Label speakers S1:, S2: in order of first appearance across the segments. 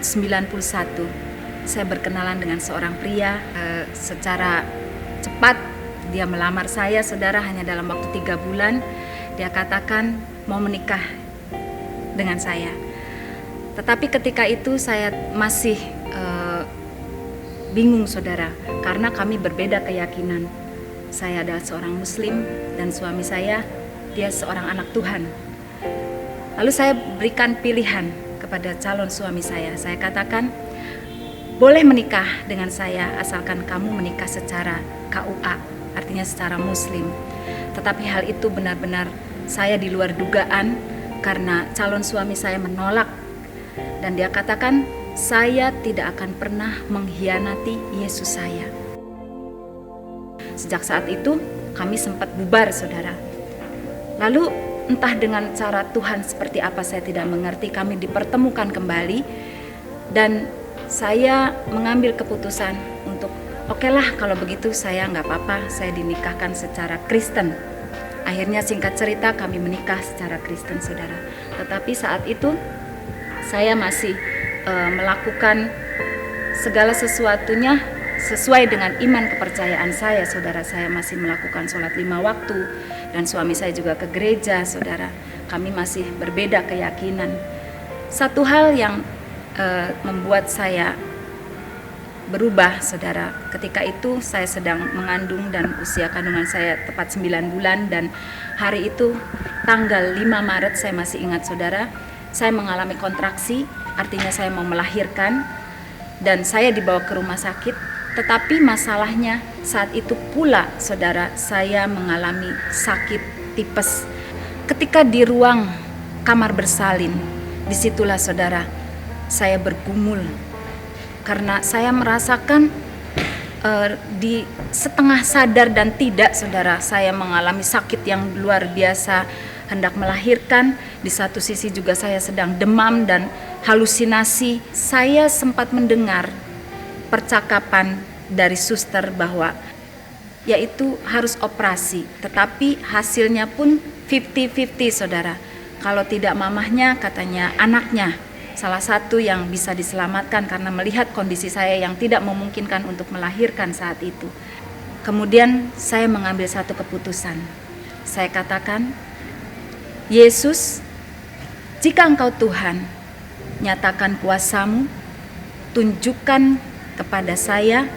S1: 91 saya berkenalan dengan seorang pria. Secara cepat dia melamar saya, saudara, hanya dalam waktu 3 bulan. Dia katakan mau menikah dengan saya. Tetapi ketika itu saya masih bingung, saudara, karena kami berbeda keyakinan. Saya adalah seorang muslim dan suami saya, dia seorang anak Tuhan. Lalu saya berikan pilihan kepada calon suami saya. Saya katakan, boleh menikah dengan saya asalkan kamu menikah secara KUA, artinya secara muslim. Tetapi hal itu benar-benar saya di luar dugaan, karena calon suami saya menolak. Dan dia katakan, saya tidak akan pernah mengkhianati Yesus saya. Sejak saat itu kami sempat bubar, saudara. Lalu entah dengan cara Tuhan seperti apa saya tidak mengerti, kami dipertemukan kembali. Dan saya mengambil keputusan untuk okelah kalau begitu saya nggak apa-apa, saya dinikahkan secara Kristen. Akhirnya singkat cerita kami menikah secara Kristen, saudara. Tetapi saat itu saya masih melakukan segala sesuatunya sesuai dengan iman kepercayaan saya, saudara. Saya masih melakukan sholat 5 waktu dan suami saya juga ke gereja, saudara. Kami masih berbeda keyakinan. Satu hal yang membuat saya berubah, saudara, ketika itu saya sedang mengandung dan usia kandungan saya tepat 9 bulan. Dan hari itu tanggal 5 Maret saya masih ingat, saudara, saya mengalami kontraksi, artinya saya mau melahirkan, dan saya dibawa ke rumah sakit. Tetapi masalahnya saat itu pula, saudara, saya mengalami sakit tipes. Ketika di ruang kamar bersalin, disitulah, saudara, saya bergumul karena saya merasakan di setengah sadar dan tidak, saudara, saya mengalami sakit yang luar biasa, hendak melahirkan. Di satu sisi juga saya sedang demam dan halusinasi. Saya sempat mendengar percakapan dari suster bahwa yaitu harus operasi, tetapi hasilnya pun 50-50, saudara. Kalau tidak mamahnya, katanya anaknya salah satu yang bisa diselamatkan, karena melihat kondisi saya yang tidak memungkinkan untuk melahirkan saat itu. Kemudian saya mengambil satu keputusan. Saya katakan, Yesus, jika Engkau Tuhan, nyatakan kuasa-Mu, tunjukkan kepada saya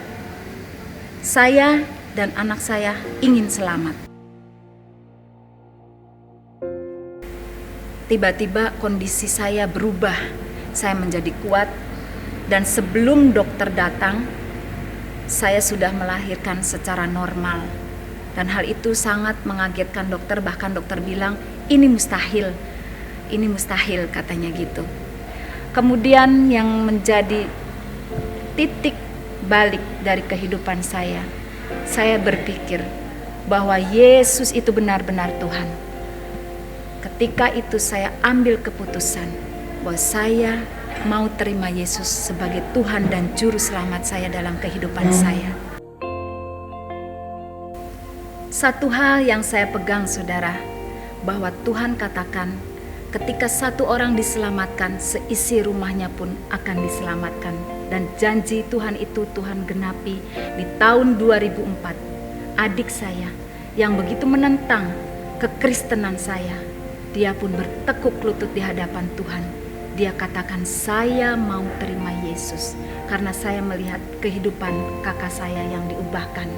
S1: dan anak saya ingin selamat. Tiba-tiba kondisi saya berubah, saya menjadi kuat, dan sebelum dokter datang, saya sudah melahirkan secara normal. Dan hal itu sangat mengagetkan dokter, bahkan dokter bilang, ini mustahil, katanya gitu. Kemudian yang menjadi titik balik dari kehidupan saya berpikir bahwa Yesus itu benar-benar Tuhan. Ketika itu saya ambil keputusan bahwa saya mau terima Yesus sebagai Tuhan dan Juru Selamat saya dalam kehidupan saya. Satu hal yang saya pegang, saudara, bahwa Tuhan katakan ketika satu orang diselamatkan, seisi rumahnya pun akan diselamatkan. Dan janji Tuhan itu Tuhan genapi di tahun 2004. Adik saya yang begitu menentang kekristenan saya, dia pun bertekuk lutut di hadapan Tuhan. Dia katakan, saya mau terima Yesus karena saya melihat kehidupan kakak saya yang diubahkan.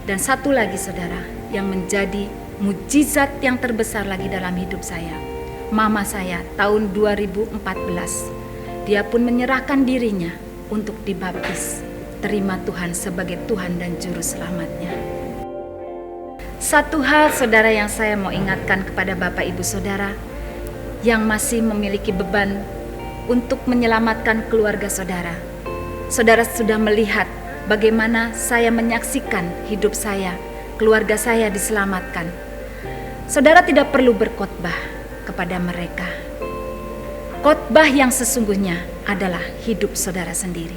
S1: Dan satu lagi, saudara, yang menjadi mujizat yang terbesar lagi dalam hidup saya, mama saya tahun 2014, dia pun menyerahkan dirinya untuk dibaptis, terima Tuhan sebagai Tuhan dan Juru Selamatnya. Satu hal, saudara, yang saya mau ingatkan kepada Bapak Ibu Saudara yang masih memiliki beban untuk menyelamatkan keluarga saudara. Saudara sudah melihat bagaimana saya menyaksikan hidup saya, keluarga saya diselamatkan. Saudara tidak perlu berkhotbah kepada mereka. Khotbah yang sesungguhnya adalah hidup saudara sendiri.